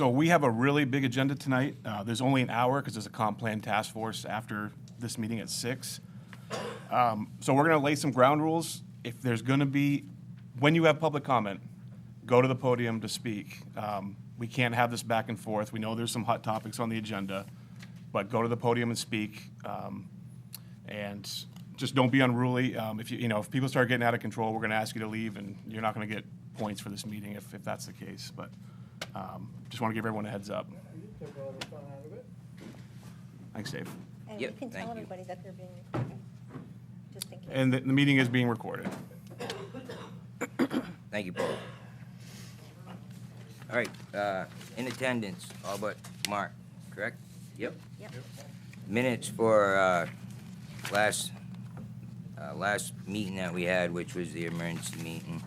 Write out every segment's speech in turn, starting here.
So we have a really big agenda tonight. There's only an hour because there's a comp plan task force after this meeting at 6. So we're going to lay some ground rules. If there's going to be, when you have public comment, go to the podium to speak. We can't have this back and forth. We know there's some hot topics on the agenda, but go to the podium and speak. And just don't be unruly. If people start getting out of control, we're going to ask you to leave, and you're not going to get points for this meeting if that's the case. But just want to give everyone a heads up. Thanks, Dave. And Yep, you can thank tell you. everybody that they're being recorded, just in case. And the meeting is being recorded. Thank you, Paul. All right, in attendance, all but Mark, correct? Yep. Yep. Minutes for last meeting that we had, which was the emergency meeting.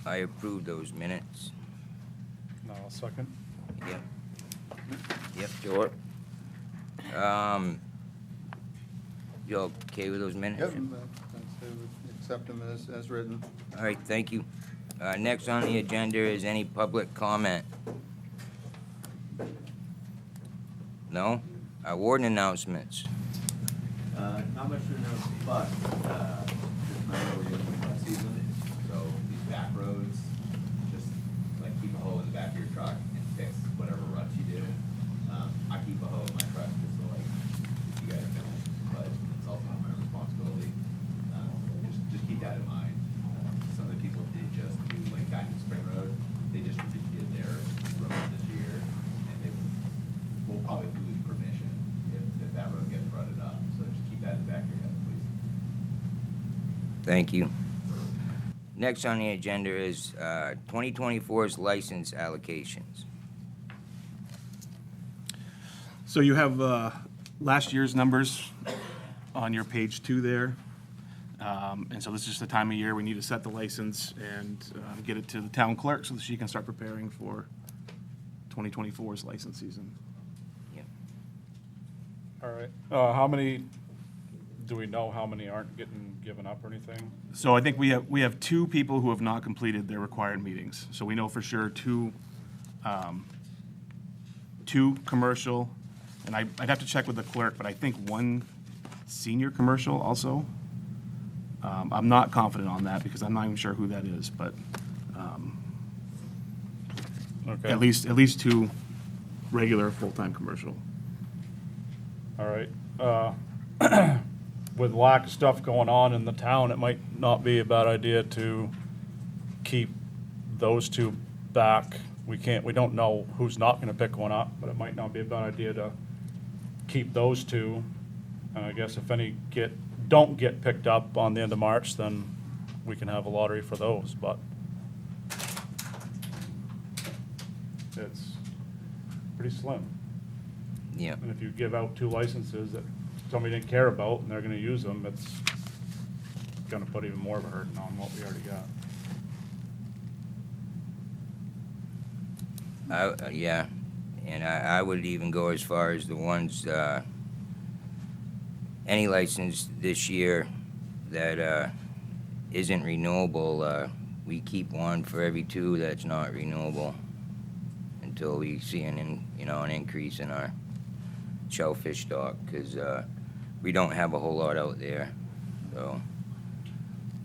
I approved those minutes. No, I'll second. Yep. Yep, sure. You okay with those minutes? Yep, accept them as written. All right, thank you. Next on the agenda is any public comment? No? Warden announcements. Not much to announce, but just remember we're getting wet season, so these back roads, just like keep a hoe in the back of your truck and fix whatever ruts you do. I keep a hoe in my truck just so like you guys know, but it's also not my responsibility. Just keep that in mind. Some of the people did just do like Diamond Spring Road, they just redid their road this year, and they will probably lose permission if that road gets rutted up. So just keep that in the back of your head, please. Thank you. Next on the agenda is 2024's license allocations. So you have last year's numbers on your page 2 there. And so this is just the time of year we need to set the license and get it to the town clerk so that she can start preparing for 2024's license season. Yep. All right. How many, do we know how many aren't getting given up or anything? So I think we have 2 people who have not completed their required meetings. So we know for sure 2 commercial, and I'd have to check with the clerk, but I think 1 senior commercial also. I'm not confident on that because I'm not even sure who that is, but Okay. at least 2 regular full-time commercial. All right. With lack of stuff going on in the town, it might not be a bad idea to keep those 2 back. We don't know who's not gonna pick one up, but it might not be a bad idea to keep those 2. And I guess if any don't get picked up on the end of March, then we can have a lottery for those, but it's pretty slim. Yep. And if you give out 2 licenses that somebody didn't care about and they're gonna use them, it's gonna put even more of a burden on what we already got. Yeah, and I would even go as far as the ones, any license this year that isn't renewable, we keep 1 for every 2 that's not renewable until we see an increase in our shellfish stock, because we don't have a whole lot out there, so.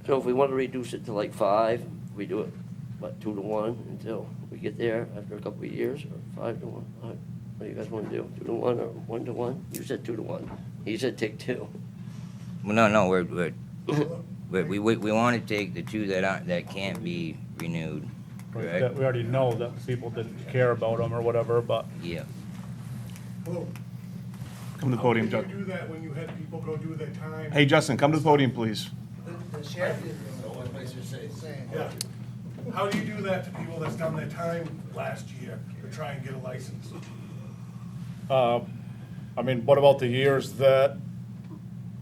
So if we want to reduce it to like 5, we do it, what, 2 to 1 until we get there after a couple of years, or 5 to 1? What do you guys want to do, 2 to 1 or 1 to 1? You said 2 to 1. He said take 2. Well, no, we want to take the 2 that can't be renewed, correct? We already know that people didn't care about them or whatever, but Yeah. Hello. Come to the podium, How Justin. did you do that when you had people go do their time? Hey, Justin, come to the podium, please. The sheriff didn't know what makes you say. Yeah. How do you do that to people that's done their time last year to try and get a license? I mean, what about the years that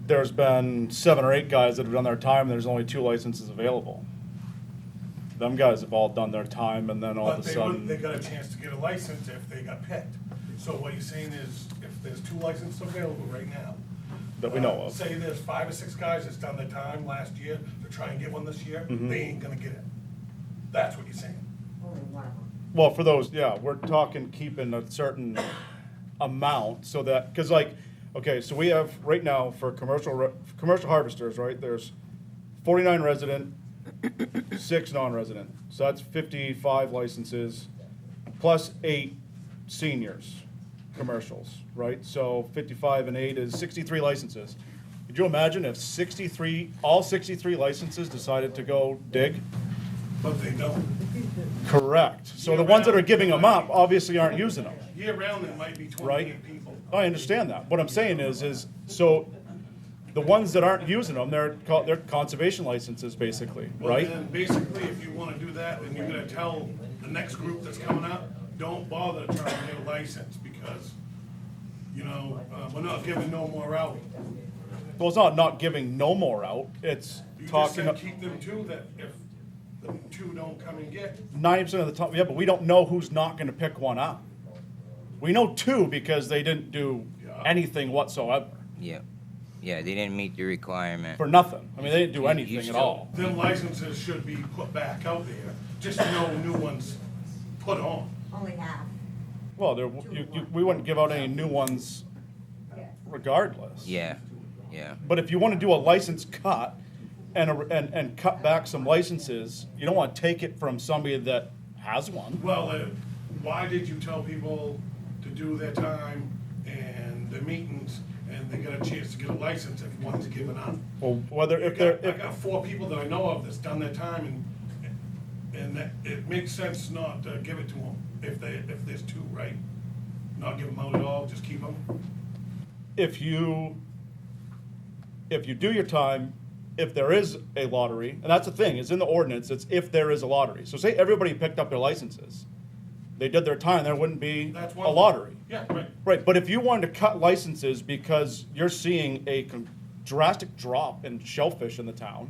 there's been 7 or 8 guys that have done their time and there's only 2 licenses available? Them guys have all done their time and then all of a But sudden. they got a chance to get a license if they got picked. So what you're saying is, if there's 2 licenses available right now. That we know of. Say there's 5 or 6 guys that's done their time last year to try and get one this year, Mhm. they ain't gonna get it. That's what you're saying. Only one of them. Well, for those, yeah, we're talking keeping a certain amount so that, because like, okay, so we have, right now, for commercial harvesters, right, there's 49 resident, 6 non-resident. So that's 55 licenses, plus 8 seniors, commercials, right? So 55 and 8 is 63 licenses. Could you imagine if all 63 licenses decided to go dig? But they don't. Correct. So the ones that are giving them up obviously aren't using them. Year round, it might be Right. 28 people. I understand that. What I'm saying is, so the ones that aren't using them, they're conservation licenses, basically, Well, right? then basically, if you wanna do that, then you're gonna tell the next group that's coming up, don't bother trying to get a license, because, you know, we're not giving no more out. Well, it's not giving no more out. It's You just talking said keep them two, that if the two don't come and get, 90% of the time, yeah, but we don't know who's not gonna pick one up. We know 2 because they didn't do anything whatsoever, Yeah, yeah, they didn't meet the requirement. for nothing. I mean, they didn't do You anything at still- all. them licenses should be put back out there, just no new ones put on. Only half. Well, we wouldn't give out any new ones regardless. Yeah, yeah, But if you want to do a license cut and cut back some licenses, you don't want to take it from somebody that has one. Well, why did you tell people to do their time and their meetings, and they get a chance to get a license if one's given up? Well, whether I if they're, got 4 people that I know of that's done their time, and that, it makes sense not to give it to them if there's 2, right? Not give them out at all, just keep them. if you do your time, if there is a lottery, and that's the thing, it's in the ordinance, it's if there is a lottery. So say everybody picked up their licenses, they did their time, there wouldn't be That's a one. lottery. Yeah, right. Right, but if you wanted to cut licenses because you're seeing a drastic drop in shellfish in the town,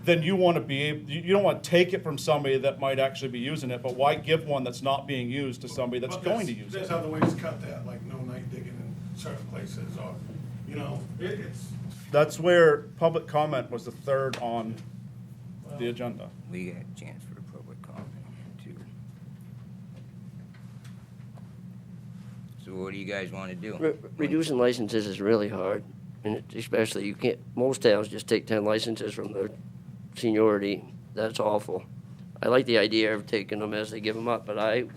then you want to you don't want to take it from somebody that might actually be using it, but why give one that's not being used to somebody that's But going to use There's it? other ways to cut that, like no night digging in certain places, or, you know, it's, That's where public comment was the 3rd on the agenda. we got a chance for a public comment too. So what do you guys wanna do? Reducing licenses is really hard, and especially you can't, most towns just take 10 licenses from their seniority. That's awful. I like the idea of taking them as they give them up, but my You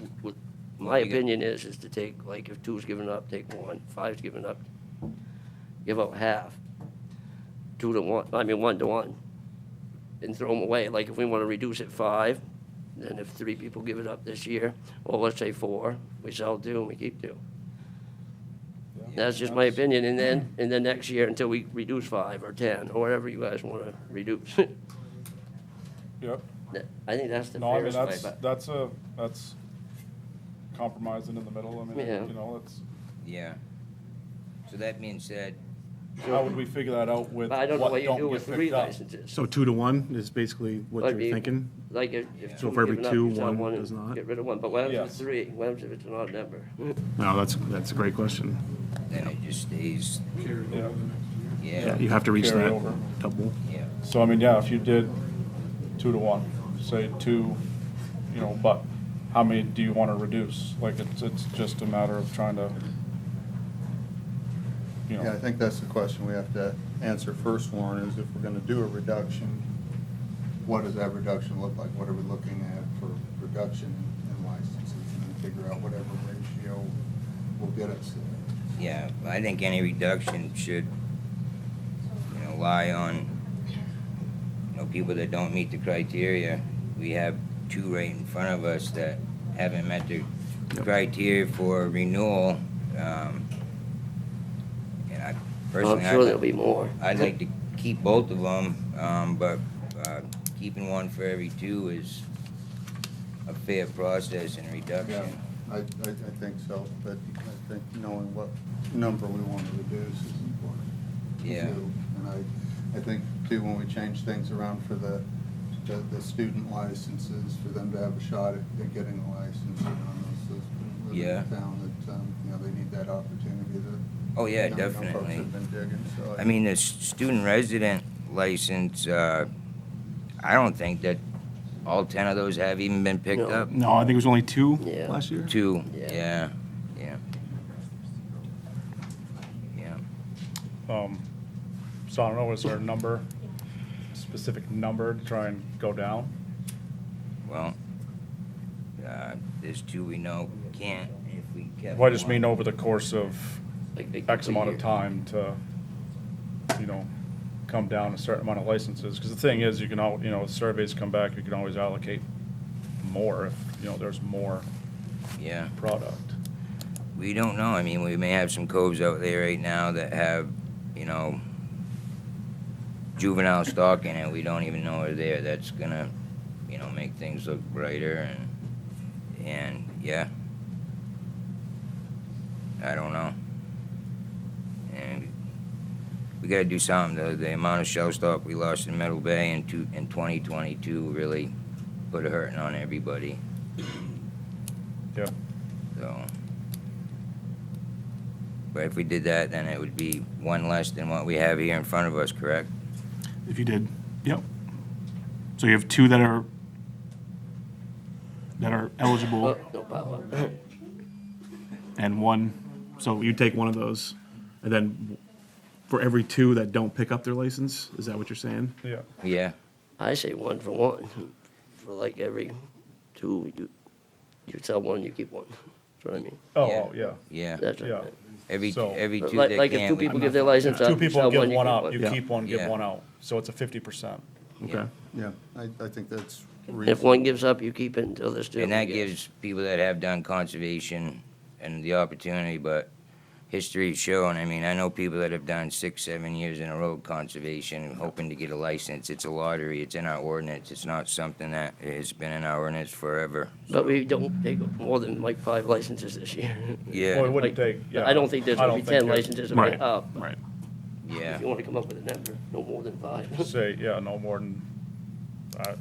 got- opinion is to take, like, if 2's given up, take 1, 5's given up, give up half. 1 to 1, and throw them away. Like, if we want to reduce it 5, then if 3 people give it up this year, well, let's say 4, we sell 2 and we keep 2. That's just my opinion, and then next year until we reduce 5 or 10, or whatever you guys want to reduce. Yep. I think that's the No, I mean, fairest way, but. that's compromising in the middle. I mean, Yeah. you know, it's, Yeah. So that being said, how would we figure that out with But I don't know what you don't do get with 3 picked up? licenses. So 2 to 1 is basically what Like, you're thinking? Like if So 2 for every given up, 2, you sell 1 and does not? get rid of 1, but what happens Yes. with 3? What happens if it's an odd number? No, that's a great question. then it just stays, Yeah. yeah, You have to reach Carry that over. double. yeah. So, I mean, yeah, if you did 2 to 1, say 2, you know, but how many do you want to reduce? Like, it's just a matter of trying to, you Yeah, I know, think that's the question we have to answer first, Warren, is if we're gonna do a reduction, what does that reduction look like? What are we looking at for reduction in licenses, and then figure out whatever ratio will get us there. Yeah, I think any reduction should, you know, lie on, you know, people that don't meet the criteria. We have 2 right in front of us that haven't met the criteria for renewal. And I personally, I'm sure there'll be more. I'd like to keep both of them, but keeping 1 for every 2 is a fair process in reduction. I think so, but I think knowing what number we want to reduce is important. Yeah. too. And I think too, when we change things around for the student licenses, for them to have a shot at getting a license, you know, those live Yeah. in the town that, you know, they need that opportunity to. Oh, yeah, you know, folks definitely. have been digging, so I mean, the student resident license, I don't think that all 10 of those have even been picked No. up? No, I think it was only 2 Yeah. last year. 2, Yeah. yeah, yeah. Yeah. So I don't know, is there a number, specific number to try and go down? Well, there's 2 we know can't if we kept. Well, I just one. mean over the course of Like a X amount of year. time to, you know, come down a certain amount of licenses. Because the thing is, you can surveys come back, you can always allocate more if, there's more Yeah. product. We don't know. I mean, we may have some coves out there right now that have, juvenile stock in it. We don't even know are there. That's gonna, make things look brighter and yeah. I don't know. And we gotta do something. The amount of shell stock we lost in Middle Bay in 2022 really put a hurting on everybody. Yep. So, but if we did that, then it would be 1 less than what we have here in front of us, correct? If you did, yep. So you have 2 that are eligible Oh, no problem. and 1, so you take one of those, and then for every 2 that don't pick up their license, is that what you're saying? Yeah. Yeah. I say 1 for 1. For like every 2, you sell 1, you keep 1. That's what I mean. Oh, yeah. Yeah. That's what I Yeah. meant. Every So- every 2 Like, that like if can't. 2 we- people give their license up, 2 you people sell give 1, you one keep up, 1. you Yeah. keep one, give Yeah. one out. So it's a 50%. Okay. Yeah, I think that's If reasonable. 1 gives up, you keep it until there's 2. And that gives people that have done conservation and the opportunity, but history's shown, I mean, I know people that have done 6, 7 years in a row of conservation, hoping to get a license. It's a lottery, it's in our ordinance, it's not something that has been in our ordinance forever. But we don't take more than like 5 licenses this year. Yeah. Well, it wouldn't Like, take, yeah. I don't think there's I gonna be don't think 10 it- licenses Right, up. right. Yeah. If you wanna come up with a number, no more than 5. Say, yeah, no more than,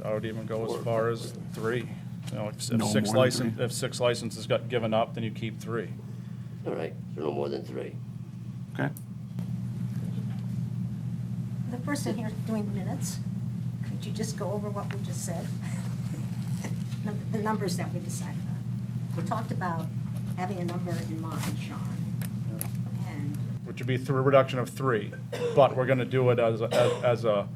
I would even go as far as 3. If No 6 more than license, 3. if 6 licenses got given up, then you keep 3. All right, so no more than 3. Okay. The person here doing minutes, could you just go over what we just said? The numbers that we decided on. We talked about having a number in mind, Sean. And Which would be a reduction of 3, but we're gonna do it as a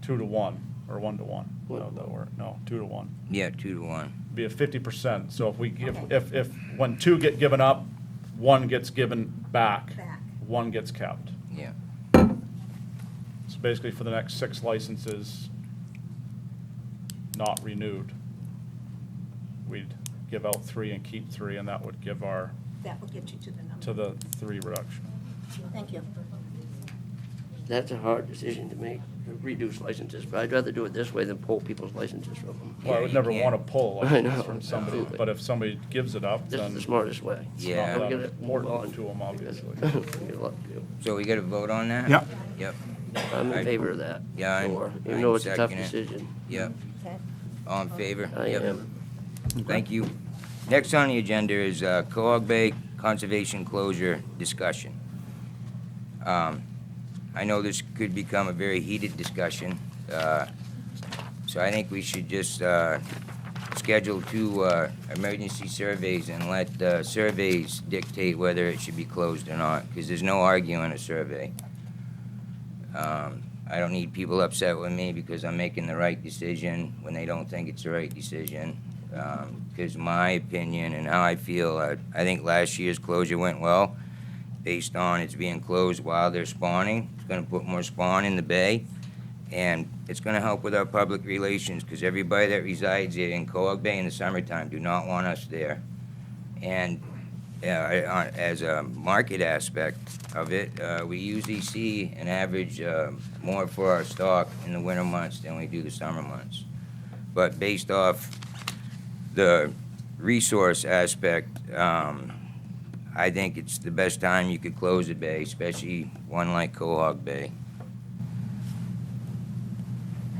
2 to 1, or 1 to 1. No, that word, no, 2 to 1. Yeah, 2 to 1. Be a 50%. So if we give, Okay. if when 2 get given up, 1 gets given back, Back. 1 gets kept. Yeah. So basically for the next 6 licenses not renewed, we'd give out 3 and keep 3, and that would give that will get you to the number. to the 3 reduction. Thank you. That's a hard decision to make, to reduce licenses, but I'd rather do it this way than pull people's licenses from them. Well, I would you never can't. want to pull a I license know, from somebody, absolutely. but if somebody gives it up, This then is the smartest way. Yeah. I'll get it, move Important on. to 'em, obviously. because we got a lot to do. So we got to vote on that? Yep. Yep. I'm I- in favor of that. Yeah, I'm- sure, I'm Even though it's a tough second it. decision. Yep. Okay. All in favor? I Yep. am. Thank you. Next on the agenda is Coag Bay Conservation Closure discussion. I know this could become a very heated discussion, so I think we should just schedule 2 emergency surveys and let the surveys dictate whether it should be closed or not, because there's no arguing a survey. I don't need people upset with me because I'm making the right decision when they don't think it's the right decision. Because my opinion and how I feel, I think last year's closure went well, based on it's being closed while they're spawning. It's going to put more spawn in the bay, and it's going to help with our public relations, because everybody that resides there in Coag Bay in the summertime do not want us there. And as a market aspect of it, we usually see an average more for our stock in the winter months than we do the summer months. But based off the resource aspect, I think it's the best time you could close a bay, especially one like Coag Bay.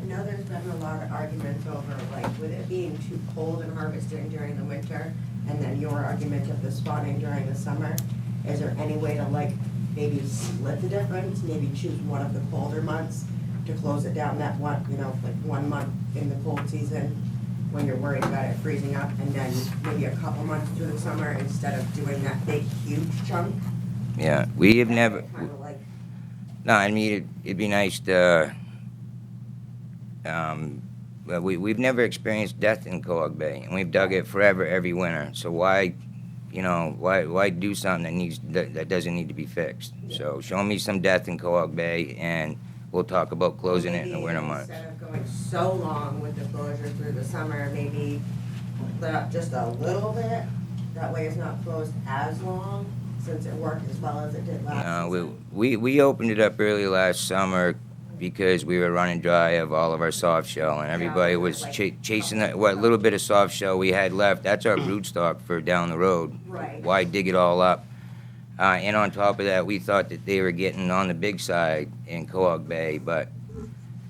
I know there's been a lot of arguments over, like, with it being too cold and harvesting during the winter, and then your argument of the spawning during the summer. Is there any way to, like, maybe split the difference, maybe choose one of the colder months to close it down that one, like 1 month in the cold season when you're worried about it freezing up, and then maybe a couple months through the summer instead of doing that big, huge chunk? Yeah, we have never, Kind of like, no, I mean, it'd be nice to, well, we've never experienced death in Coag Bay, and we've dug it forever, every winter, so why, why do something that doesn't need to be fixed? So show me some death in Coag Bay, and we'll talk about closing it in the maybe winter months. instead of going so long with the closure through the summer, maybe let up just a little bit. That way it's not closed as long, since it worked as well as it did last No, season. we opened it up early last summer because we were running dry of all of our soft shell, and everybody was chasing what little bit of soft shell we had left. That's our brood stock for down the road. Right. Why dig it all up? And on top of that, we thought that they were getting on the big side in Coag Bay, but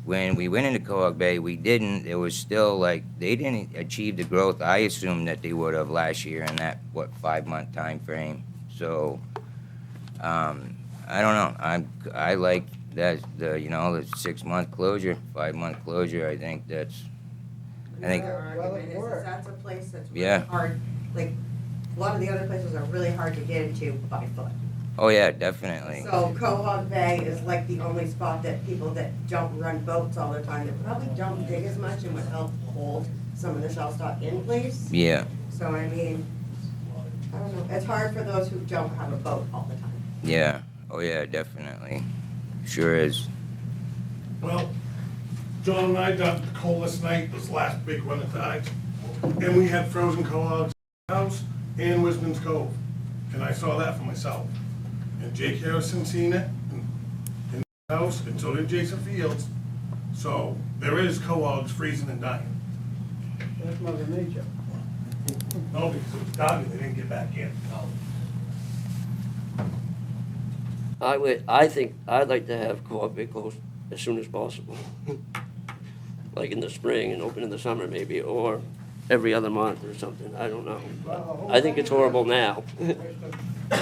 when we went into Coag Bay, we didn't. It was still like they didn't achieve the growth I assumed that they would have last year in that 5-month time frame. So I don't know. I like that the 6-month closure, 5-month closure. I think that's. I think. Their Well, argument it is worked. that's a place that's really Yeah. hard, like, a lot of the other places are really hard to get into by foot. Oh yeah, definitely. So Cohog Bay is like the only spot that people that don't run boats all the time, that probably don't dig as much and would help hold some of the shell stock in place. Yeah, So I mean, I don't know, it's hard for those who don't have a boat all the time. yeah. Oh yeah, definitely. Sure is. Well, John and I dug the coldest night this last big winter tide, and we had frozen cohogs in the house and Wisman's Cove, and I saw that for myself. And Jake Harrison seen it in the house, and so did Jason Fields. So there is cohogs freezing and dying. That's Mother Nature. No, because it was dug and they didn't get back in. I think, I'd like to have Co-op Bay closed as soon as possible. Like in the spring and open in the summer maybe, or every other month or something, I don't know. Well, the I think it's whole horrible thing now. was to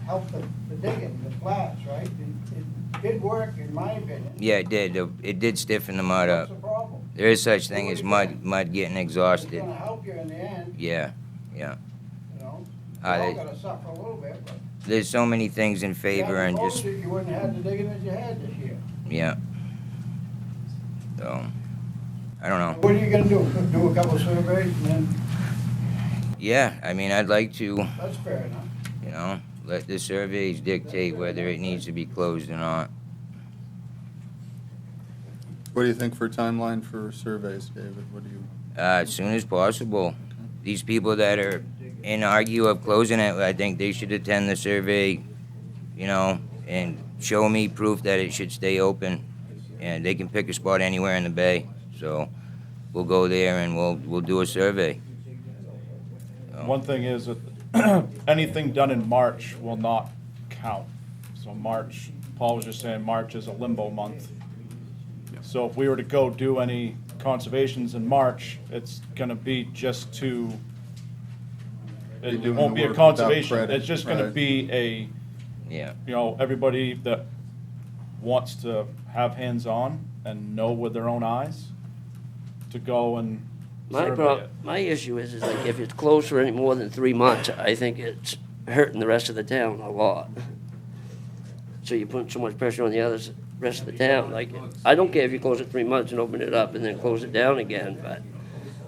help the digging, the flats, right? It did work, in my opinion. Yeah, it did. It did stiffen the mud What's up. the problem? There is such thing as mud getting It's exhausted. gonna help you in the end, Yeah. you know? Uh, You're all they- gonna suffer a little bit, but. There's so many things in favor and just, If you hadn't closed it, you wouldn't have had the digging that you had this year. yeah. So, I don't know. What are you gonna do? Do a couple surveys and then, Yeah, I mean, I'd like to, that's fair enough. let the surveys dictate whether it needs to be closed or not. What do you think for timeline for surveys, David? What do you? As soon as possible. These people that are in argue of closing it, I think they should attend the survey, and show me proof that it should stay open. And they can pick a spot anywhere in the bay. So we'll go there and we'll do a survey. One thing is that anything done in March will not count. So March, Paul was just saying March is a limbo month. So if we were to go do any conservations in March, it's gonna be just to, Be it doing won't the be a work without conservation, credit, it's just gonna right. be a, Yeah. everybody that wants to have hands-on and know with their own eyes to go and survey it. My issue is like if it's closed for any more than 3 months, I think it's hurting the rest of the town a lot. So you're putting so much pressure on the rest of the town, like, I don't care if you close it 3 months and open it up and then close it down again, but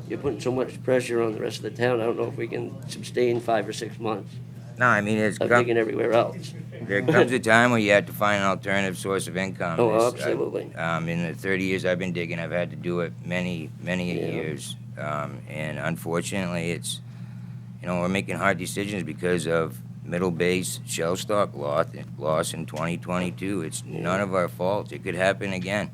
you're putting so much pressure on the rest of the town, I don't know if we can sustain 5 or 6 months No, I mean, of digging everywhere else. there comes a time where you have to find an alternative source of income. Oh, It's, absolutely. In the 30 years I've been digging, I've had to do it many Yeah. years. And unfortunately, it's, we're making hard decisions because of middle base shell stock loss in 2022. It's none of our fault. It could happen again.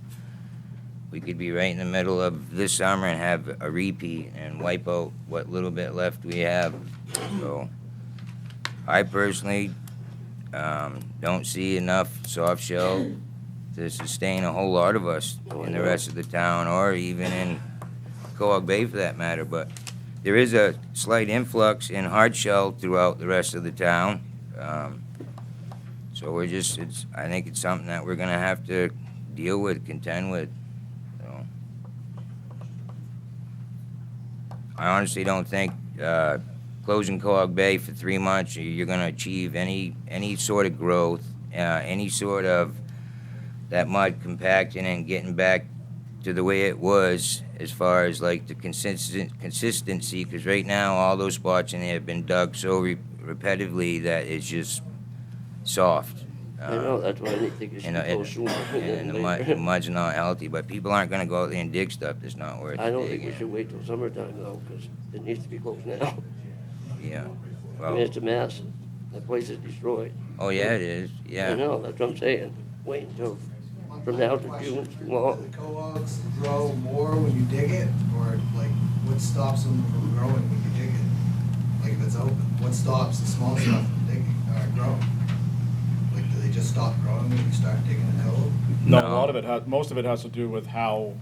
We could be right in the middle of this summer and have a repeat and wipe out what little bit left we have. So I personally don't see enough soft shell to sustain a whole lot of us in the rest of the town, or even in Coag Bay for that matter. But there is a slight influx in hard shell throughout the rest of the town. So I think it's something that we're gonna have to deal with, contend with. So. I honestly don't think closing Cog Bay for 3 months, you're going to achieve any sort of growth, any sort of that mud compacting and getting back to the way it was as far as like the consistency, because right now all those spots in there have been dug so repetitively that it's just soft. I know, that's why I didn't think it should be closed sooner And than the later. mud's not healthy, but people aren't going to go out there and dig stuff that's not worth I don't think digging. we should wait till summertime though, because it needs to be closed now. Yeah. I mean, Well, it's a mess. That place is destroyed. oh yeah, it is. I Yeah. know, that's what I'm saying. Wait until, from now to June, it's too long. Do the cohogs grow more when you dig it, or like, what stops them from growing when you dig it? Like if it's open, what stops the small stuff from digging, growing? Like, do they just stop growing when you start digging a cove? No, No. a lot of it has, most of it has to do with how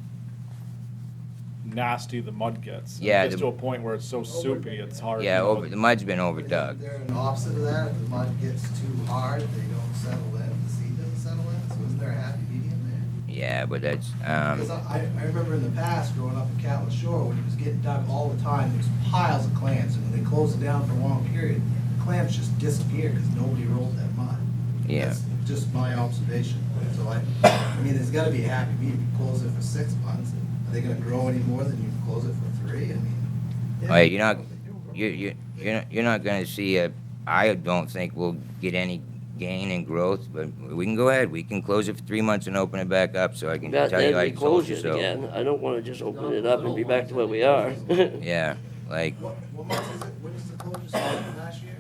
nasty the mud gets. Yeah, It gets the- to a point where it's so soupy, it's hard. Yeah, you know, the mud's been overdug. Is there an opposite of that? If the mud gets too hard, they don't settle in, the seed doesn't settle in, so isn't there a happy medium there? Yeah, but that's Because I remember in the past, growing up in Catlett Shore, when it was getting dug all the time, there's piles of clams, and when they closed it down for a long period, the clams just disappeared because nobody rolled that mud. Yeah. That's just my observation. So I mean, there's gotta be a happy medium. You close it for 6 months, are they gonna grow any more than you close it for 3? I mean. Oh, yeah, you're not going to see I don't think we'll get any gain in growth, but we can go ahead. We can close it for 3 months and open it back up, so I can That, tell you then how we you close close it yourself. again. I don't wanna just open it up and be back to where we are. Yeah, like What month is it? When is the closure started last year?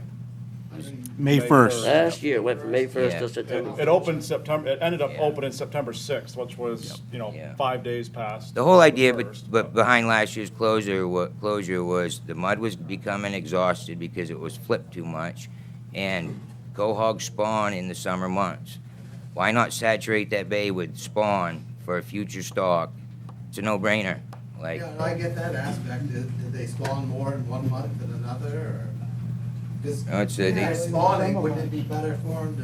I mean, May May 1st. Last year, went from May first Yeah. to September. It opened September, it ended up Yeah. opening September 6th, which was, Yeah. 5 days past. the whole idea, the but, first, but behind last year's closure was the mud was becoming exhausted because it was flipped too much, and quahog spawn in the summer months. Why not saturate that bay with spawn for a future stock? It's a no-brainer. Like, Yeah, and I get that aspect. Did they spawn more in 1 month than another, or? Because No, it's, when they- they're spawning, wouldn't it be better for them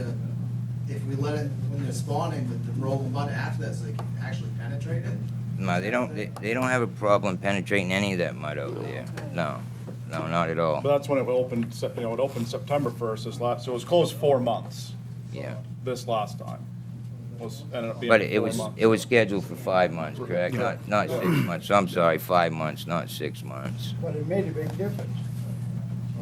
to, if we let it, when they're spawning, to roll the mud after that so they can actually penetrate it? no, they don't have a problem penetrating any of that mud over there. No, not at all. But that's when it opened, it opened September 1st, so it was closed 4 months. Yeah. This last time ended up being But 4 months. it was scheduled for 5 months, correct? Not 6 months. I'm sorry, 5 months, not 6 months. But it made a big difference.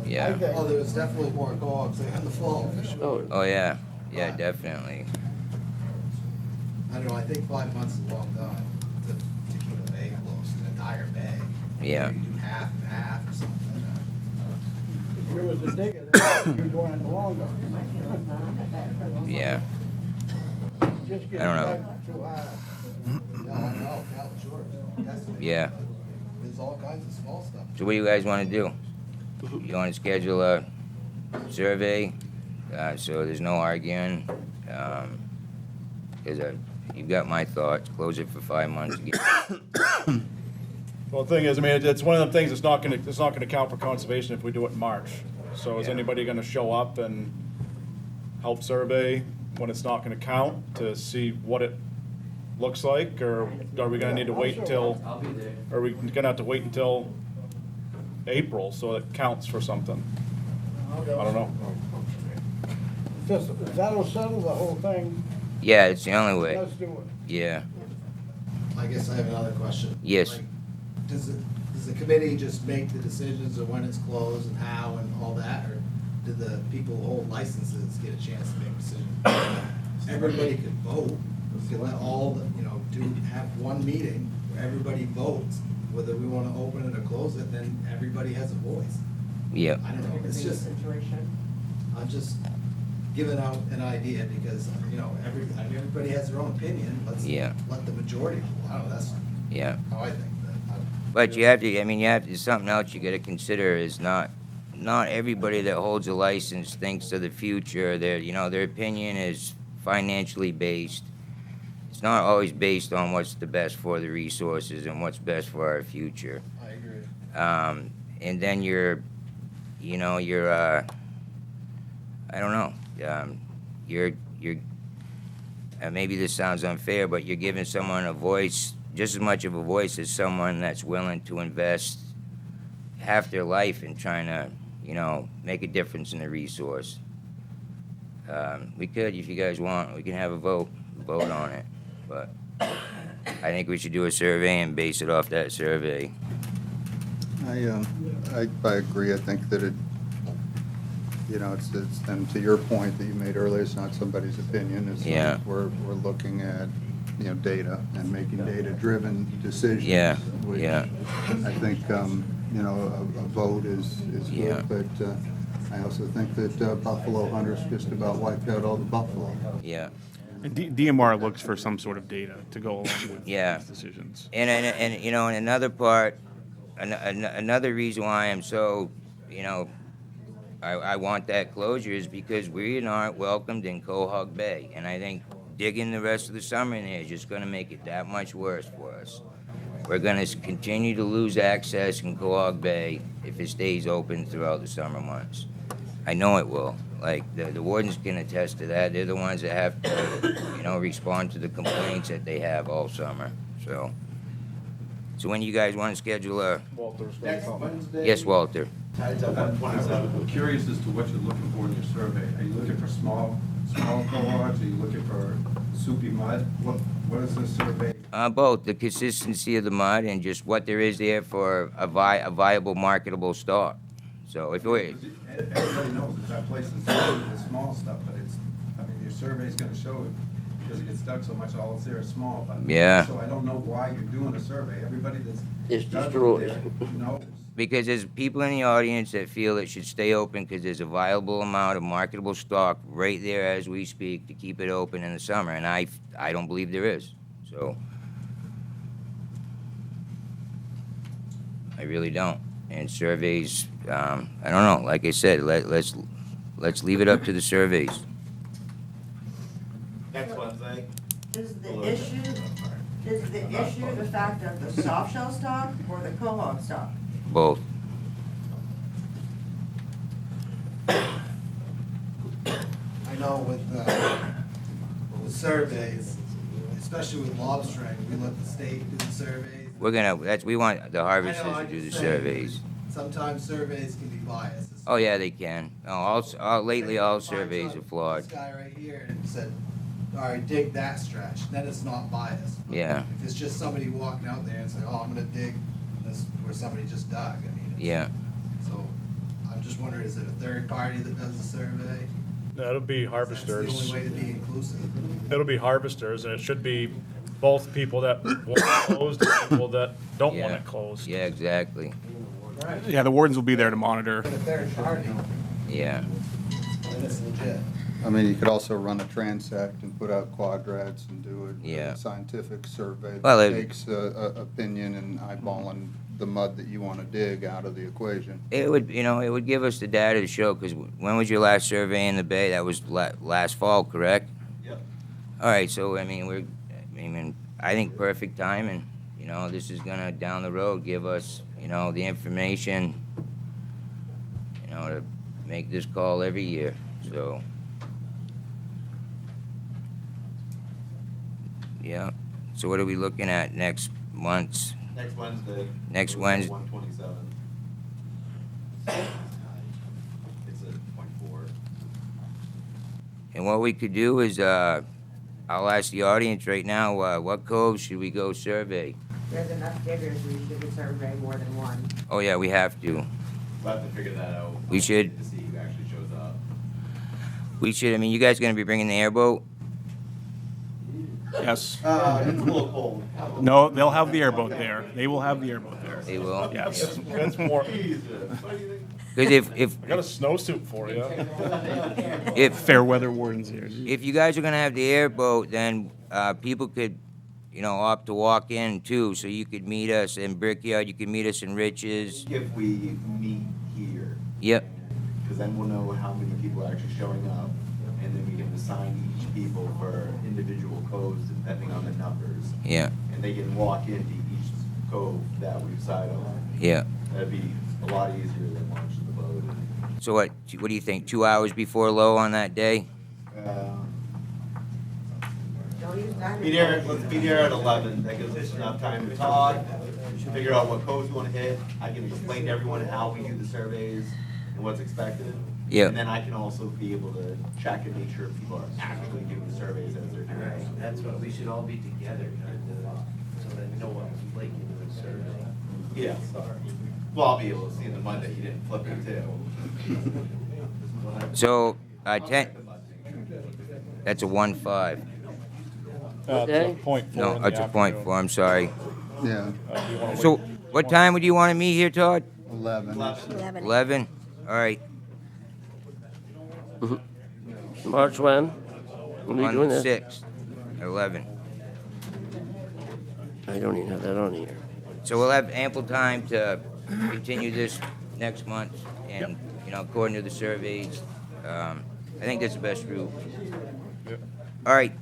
Yeah. I think. Oh, there was definitely more cohogs in the fall, for sure. Oh, Oh, yeah. Yeah, definitely. I don't know, I think 5 months is a long time to keep a bay closed, an entire bay. Yeah. You do half and half or something. If you was a digger, you're going it longer. Yeah. Just get I don't know. dug too hard. No, I know, Catlett Shore, definitely. Yeah. There's all kinds of small stuff. So what do you guys want to do? You want to schedule a survey, so there's no arguing? Because you've got my thoughts. Close it for 5 months. Well, the thing is, I mean, it's one of the things that's not gonna count for conservation if we do it in March. So is Yeah. anybody gonna show up and help survey when it's not gonna count to see what it looks like? Or are we gonna need to wait until, I'll be there. are we gonna have to wait until April so it counts for something? I don't know. Just, that'll settle the whole thing. Yeah, it's the only way. Let's do it. Yeah. I guess I have another question. Yes. Like, does the committee just make the decisions of when it's closed and how and all that, or do the people who hold licenses get a chance to make decisions? Everybody could vote, we could let all the, have one meeting where everybody votes, whether we wanna open it or close it, then everybody has a voice. Yeah. I don't know, it's just, I'm just giving out an idea because, everybody has their own opinion, let's Yeah. let the majority, I don't know, that's Yeah. how I think. But you have to, something else you gotta consider is not everybody that holds a license thinks of the future. Their opinion is financially based. It's not always based on what's the best for the resources and what's best for our future. I agree. And then I don't know, maybe this sounds unfair, but you're giving someone a voice, just as much of a voice as someone that's willing to invest half their life in trying to, make a difference in the resource. We could, if you guys want, we can have a vote on it, but I think we should do a survey and base it off that survey. I agree. I think that it's, and to your point that you made earlier, it's not somebody's opinion. It's Yeah. we're looking at, data and making data-driven decisions. Yeah, which yeah. I think, a vote is Yeah. good, but I also think that buffalo hunters just about wiped out all the buffalo. Yeah. And DMR looks for some sort of data to go along with Yeah. these decisions. And another part, another reason why I'm so, I want that closure is because we aren't welcomed in Quahog Bay. And I think digging the rest of the summer in there is just gonna make it that much worse for us. We're gonna continue to lose access in Quahog Bay if it stays open throughout the summer months. I know it will. Like, the wardens can attest to that. They're the ones that have to, respond to the complaints that they have all summer, so. So when you guys want to schedule a, Walter's got Next something. Wednesday. yes, Walter? I'm curious as to what you're looking for in your survey. Are you looking for small cohorts? Are you looking for soupy mud? What is this survey? Both, the consistency of the mud and just what there is there for a viable, marketable stock. So if we, Everybody knows that that place is loaded with small stuff, but your survey's gonna show it because it gets dug so much, all that's there is small. But Yeah. So I don't know why you're doing a survey. Everybody that's It's dug destroyed. there knows. because there's people in the audience that feel it should stay open because there's a viable amount of marketable stock right there as we speak to keep it open in the summer, and I don't believe there is, so. I really don't. And surveys, I don't know, like I said, let's leave it up to the surveys. Next Wednesday. Is the issue the fact of the soft shell stock or the quahog stock? Both. I know with surveys, especially with lobstering, we let the state do the surveys. We want the I know, harvesters to I'm do the just saying, surveys. Sometimes surveys can be biased. Oh, yeah, they can. Lately, all surveys are flawed. This guy right here and said, all right, dig that stretch, then it's not biased. Yeah, If it's just somebody walking out there and saying, oh, I'm gonna dig this where somebody just dug, yeah. So, I'm just wondering, is it a third party that does the survey? That'll be That's the harvesters. only way to be inclusive. It'll be harvesters, and it should be both people that want it closed and people that don't want Yeah. it closed. Yeah, exactly. Right. Yeah, the wardens will be there to monitor. But a third party, Yeah, then it's legit. I mean, you could also run a transect and put out quadrats and do Yeah. a scientific survey Well, that it- takes opinion and eyeballing the mud that you want to dig out of the equation. it would give us the data to show, because when was your last survey in the bay? That was last fall, correct? Yep. All right, so, I think perfect timing. This is gonna, down the road, give us, the information, to make this call every year, so. Yeah, so what are we looking at next month? Next Wednesday. Next Wednesday. 127. It's a .4. And what we could do is, I'll ask the audience right now, what coves should we go survey? There's enough diggers, we should survey more than one. Oh, yeah, we have to. We'll have to figure that out. We should. To see who actually shows up. You guys gonna be bringing the airboat? Yes. It's a little cold. No, they'll have the airboat there. They will have the airboat there. They will? Yes. That's more, Because if I got a snowsuit for you. Fair weather wardens here. If you guys are gonna have the airboat, then, people could, opt to walk in too, so you could meet us in Brickyard, you could meet us in Rich's. If we meet here, Yep, because then we'll know how many people are actually showing up, and then we can assign each people for individual codes depending on the numbers, yeah, and they can walk into each code that we decide on. yeah. That'd be a lot easier than launching the boat. So what do you think, 2 hours before low on that day? Be there, let's be there at 11. That gives us enough time to talk, figure out what codes we want to hit. I can explain to everyone how we do the surveys and what's expected. Yeah. And then I can also be able to check and make sure people are actually doing the surveys as they're doing it. That's what, we should all be together, so that we know what it's like in the survey. Yeah. Well, I'll be able to see the Monday you didn't flip it too. So, 10, that's a 1-5. That's Okay. a point four No, in the that's a point afternoon. 4, I'm sorry. Yeah, Do you wanna So, wait? what time would you want to meet here, Todd? 11. 11. 11? All right. March when? When are you On doing the this? 6th, 11. I don't even have that on here. So we'll have ample time to continue this next month, and, you know, according to the surveys, I think that's the best route. Yep. All right,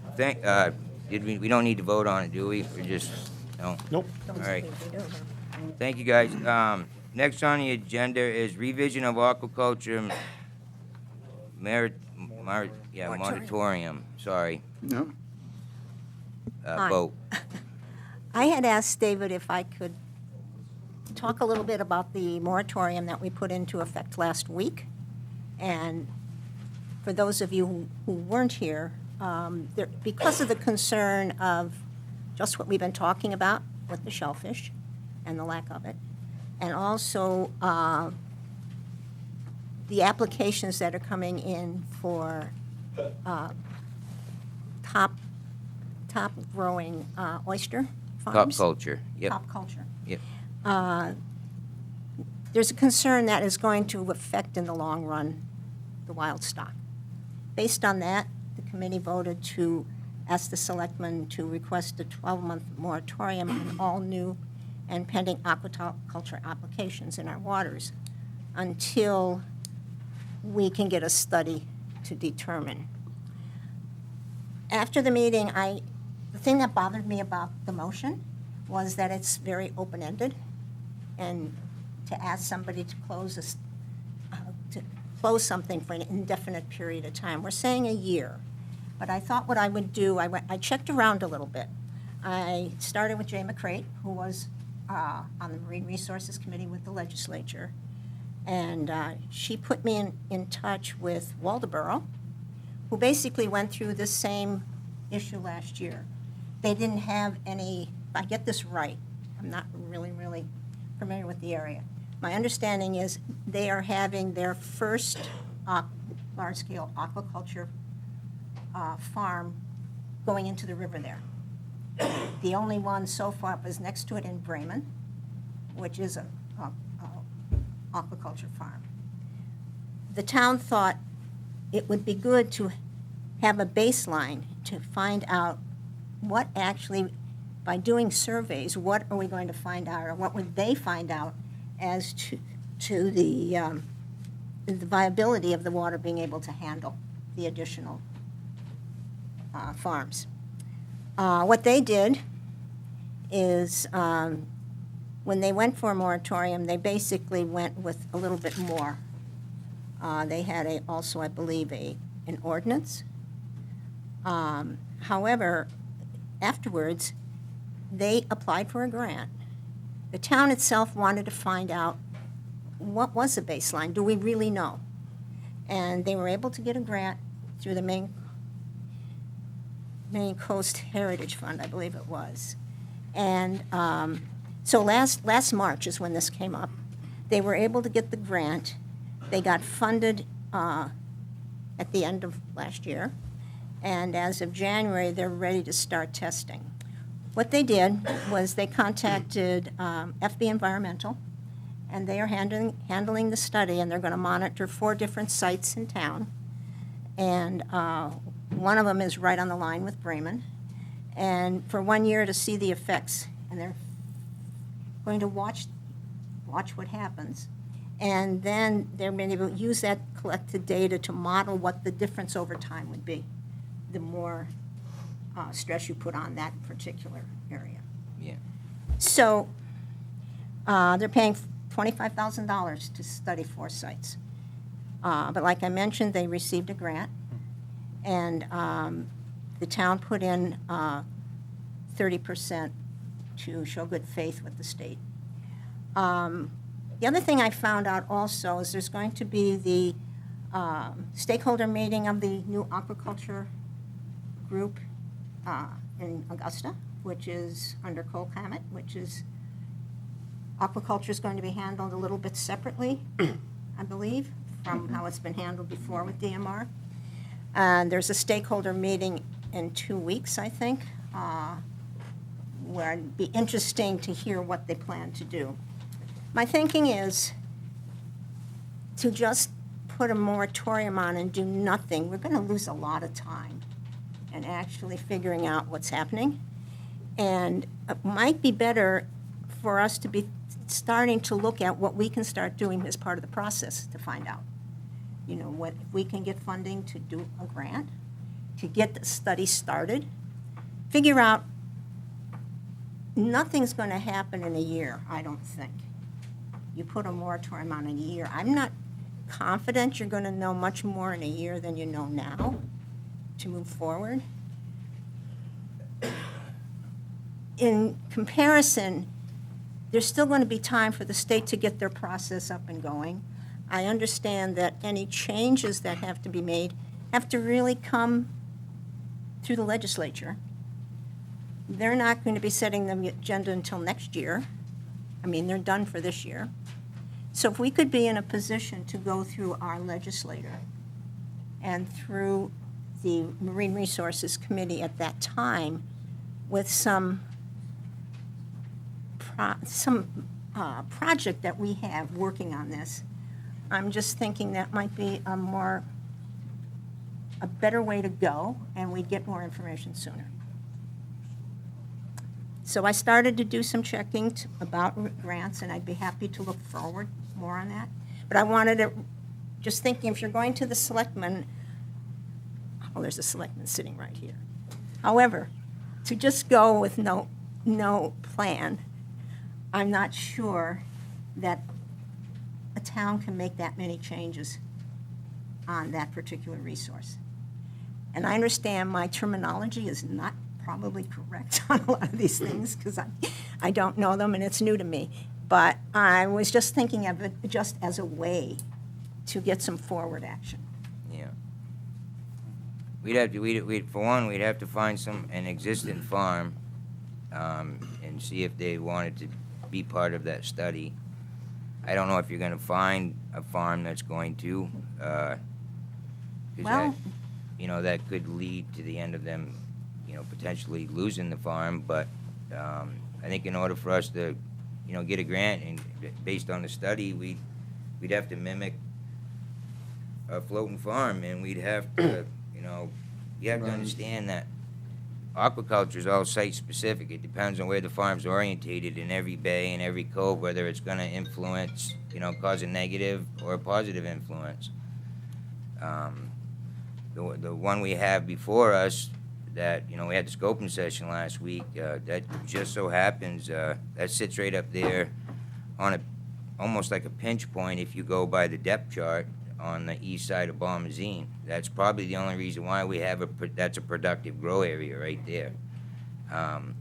we don't need to vote on it, do we? We're just, no? Nope. All right. Thank you, guys. Next on the agenda is revision of aquaculture moratorium, sorry, Yep. Hi. vote. I had asked David if I could talk a little bit about the moratorium that we put into effect last week. And for those of you who weren't here, because of the concern of just what we've been talking about with the shellfish and the lack of it, and also the applications that are coming in for top growing oyster Top farms. culture, yep, Top culture. yep. There's a concern that is going to affect in the long run the wild stock. Based on that, the committee voted to ask the selectmen to request a 12-month moratorium on all new and pending aquaculture applications in our waters until we can get a study to determine. After the meeting, the thing that bothered me about the motion was that it's very open-ended, and to ask somebody to close something for an indefinite period of time. We're saying a year, but I thought what I would do, I checked around a little bit. I started with Jay McCrate, who was on the Marine Resources Committee with the legislature, and she put me in touch with Waldeboro, who basically went through the same issue last year. They didn't have any, if I get this right, I'm not really familiar with the area. My understanding is they are having their first large-scale aquaculture farm going into the river there. The only one so far was next to it in Bremen, which is a aquaculture farm. The town thought it would be good to have a baseline to find out what actually, by doing surveys, what are we going to find out, or what would they find out as to the viability of the water being able to handle the additional farms. What they did is, when they went for a moratorium, they basically went with a little bit more. They had also, I believe, an ordinance. However, afterwards, they applied for a grant. The town itself wanted to find out what was the baseline. Do we really know? And they were able to get a grant through the Maine Coast Heritage Fund, I believe it was. And so last March is when this came up. They were able to get the grant. They got funded at the end of last year. And as of January, they're ready to start testing. What they did was they contacted FB Environmental, and they are handling the study, and they're going to monitor 4 different sites in town. And one of them is right on the line with Bremen. And for 1 year to see the effects, and they're going to watch what happens. And then they're going to use that collected data to model what the difference over time would be, the more stress you put on that particular area. Yeah. So they're paying $25,000 to study 4 sites. But like I mentioned, they received a grant, and the town put in 30% to show good faith with the state. The other thing I found out also is there's going to be the stakeholder meeting of the new aquaculture group in Augusta, which is under Cole Hammett, which is, aquaculture is going to be handled a little bit separately, I believe, from how it's been handled before with DMR. And there's a stakeholder meeting in 2 weeks, I think, where it'd be interesting to hear what they plan to do. My thinking is to just put a moratorium on and do nothing. We're going to lose a lot of time in actually figuring out what's happening. And it might be better for us to be starting to look at what we can start doing as part of the process to find out. You know, what, if we can get funding to do a grant, to get the study started, figure out, nothing's going to happen in a year, I don't think. You put a moratorium on in a year. I'm not confident you're going to know much more in a year than you know now to move forward. In comparison, there's still going to be time for the state to get their process up and going. I understand that any changes that have to be made have to really come through the legislature. They're not going to be setting the agenda until next year. I mean, they're done for this year. So if we could be in a position to go through our legislator and through the Marine Resources Committee at that time with some project that we have working on this, I'm just thinking that might be a better way to go, and we'd get more information sooner. So I started to do some checking about grants, and I'd be happy to look forward more on that. But I wanted to, just thinking, if you're going to the selectmen, oh, there's a selectman sitting right here. However, to just go with no plan, I'm not sure that a town can make that many changes on that particular resource. And I understand my terminology is not probably correct on a lot of these things because I don't know them and it's new to me. But I was just thinking of it just as a way to get some forward action. Yeah. We'd have to, for one, we'd have to find an existing farm and see if they wanted to be part of that study. I don't know if you're going to find a farm that's going to, Well, that could lead to the end of them, potentially losing the farm. But I think in order for us to, get a grant and based on the study, we'd have to mimic a floating farm, and we'd have to, you have to understand that aquaculture is all site-specific. It depends on where the farm's orientated in every bay and every cove, whether it's going to influence, cause a negative or a positive influence. The one we have before us that, we had the scoping session last week, that just so happens, that sits right up there on almost like a pinch point if you go by the depth chart on the east side of Bombazine. That's probably the only reason why we have that's a productive grow area right there. I'm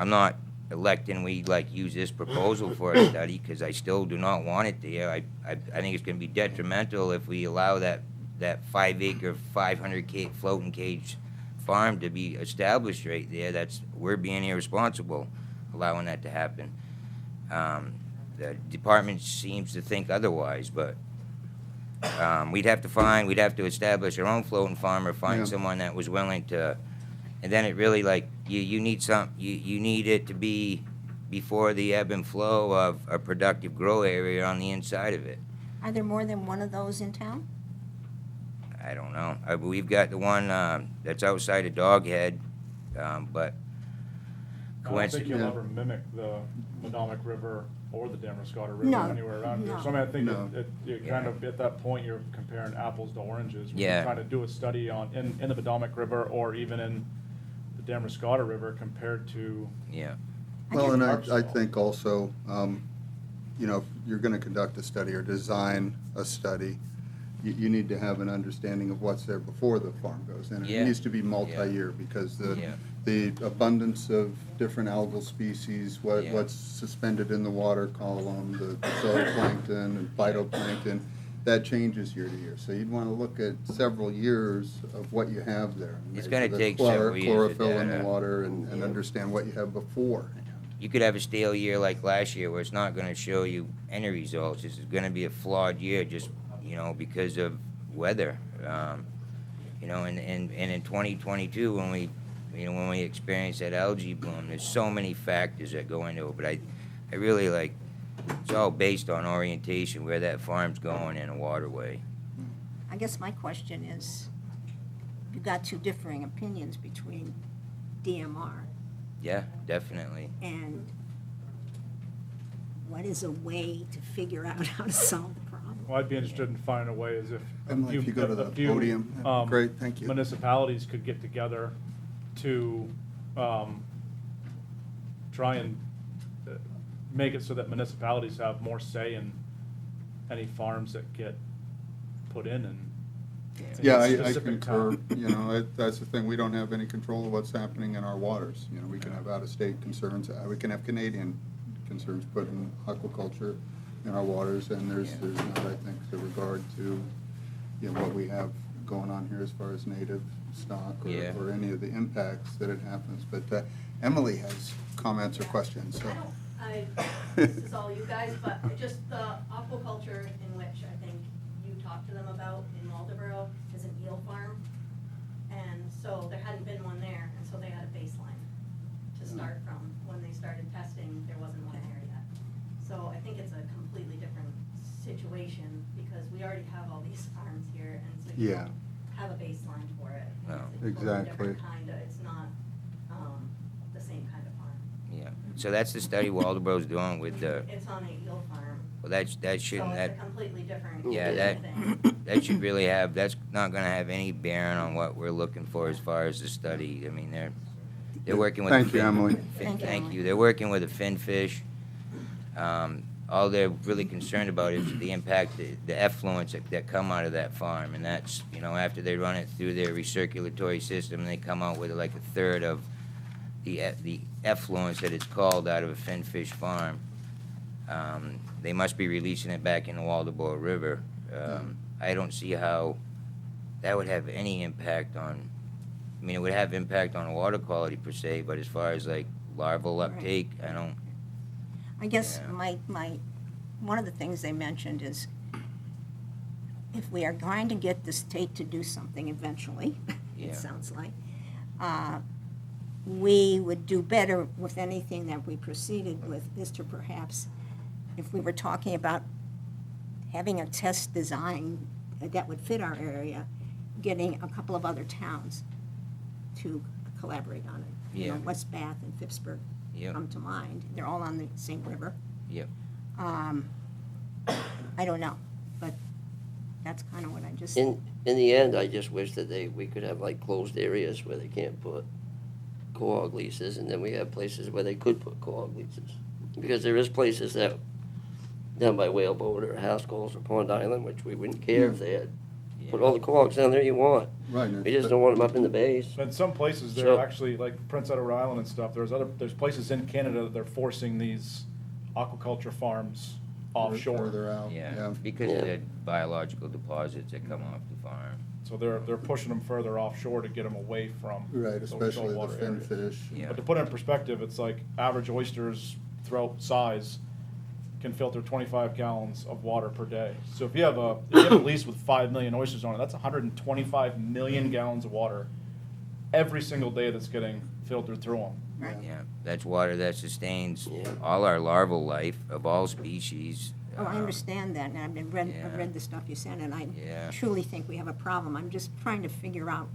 not electing we use this proposal for a study because I still do not want it there. I think it's going to be detrimental if we allow that 5-acre, 500 floating cage farm to be established right there. We're being irresponsible allowing that to happen. The department seems to think otherwise, but we'd have to establish our own floating farm or find someone that was willing to, and then it really you need it to be before the ebb and flow of a productive grow area on the inside of it. are there more than one of those in town? I don't know. We've got the one that's outside of Doghead, but I don't think you'll ever mimic the Madomic River or the Damascotta River No, anywhere around here. no. So I think No. you kind of, at that point, you're comparing apples to oranges. When Yeah. you're trying to do a study in the Madomic River or even in the Damascotta River compared to, yeah. Well, and I Harpswell. think also, if you're gonna conduct a study or design a study, you need to have an understanding of what's there before the farm goes in. Yeah. It needs to be multi-year because Yeah. the abundance of different algal species, Yeah. what's suspended in the water column, the zooplankton and phytoplankton, that changes year to year. So you'd want to look at several years of what you have there. and It's measure gonna the take several years of chlorophyll in the data. water and understand what you have before. You could have a stale year like last year where it's not gonna show you any results. This is gonna be a flawed year just, because of weather. And in 2022, when we experienced that algae bloom, there's so many factors that go into it, but I really it's all based on orientation, where that farm's going in a waterway. I guess my question is, you got two differing opinions between DMR Yeah, definitely. and what is a way to figure out how to solve the problem? Well, I'd be interested in finding a way as if. Emily, if you go to the a few, podium, that'd be great, thank you. Municipalities could get together to try and make it so that municipalities have more say in any farms that get put in and. Yeah, I specific concur, town. that's the thing, we don't have any control of what's happening in our waters. We can have out-of-state concerns, we can have Canadian concerns put in aquaculture in our waters, and there's not, I think, the regard to, what we have going on here as far as native stock Yeah. or any of the impacts that it happens. But Emily has comments or questions, so. This is all you guys, but just the aquaculture in which I think you talked to them about in Waldeboro is an eel farm. And so there hadn't been one there, and so they had a baseline to start from. When they started testing, there wasn't one there yet. So I think it's a completely different situation because we already have all these farms here, and so you Yeah. don't have a baseline for it. No. It's a totally Exactly. different kinda, it's not, the same kind of farm. Yeah. So that's the study Waldeboro's doing with the. It's on a eel farm. Well, that So shouldn't it's a completely different Yeah, thing. that should really that's not gonna have any bearing on what we're looking for as far as the study. I mean, they're working with. Thank the you, Emily. Thank you, Thank Emily. you. They're working with a finfish. All they're really concerned about is the impact, the effluents that come out of that farm, and that's, after they run it through their recirculatory system, they come out with like a third of the effluents that it's called out of a finfish farm. They must be releasing it back in the Waldeboro River. I don't see how that would have any impact on, it would have impact on water quality per se, but as far as like larval Right. uptake, I don't, I guess Yeah. one of the things they mentioned is if we are going to get the state to do something eventually, Yeah. it sounds like, we would do better with anything that we proceeded with is to perhaps, if we were talking about having a test design that would fit our area, getting a couple of other towns to collaborate on it. Yeah. West Bath and Phippsburg Yep. come to mind. They're all on the same river. yep. I don't know, but that's kind of what I just. In the end, I just wish that we could have like closed areas where they can't put co-op leases, and then we have places where they could put co-op leases. Because there is places that, down by Whaleboat or Haskell's or Pond Island, which we wouldn't care if they had put all the co-ops down there you want. Right. We just don't want them up in the base. But in some places, they're So- actually, like Prince Edward Island and stuff, there's places in Canada that they're forcing these aquaculture farms offshore. Further out, Yeah, because of the biological deposits that come off the farm. So they're pushing them further offshore to get them away from Right, those especially the saltwater areas. finfish. Yeah. But to put it in perspective, it's like average oysters throughout size can filter 25 gallons of water per day. So if you have a lease with 5 million oysters on it, that's 125 million gallons of water every single day that's getting filtered through them. Right. Yeah, that's water that sustains Yeah. all our larval life of all species. Oh, I understand that, and I've Yeah. read the stuff you sent, and I Yeah. truly think we have a problem. I'm just trying to figure out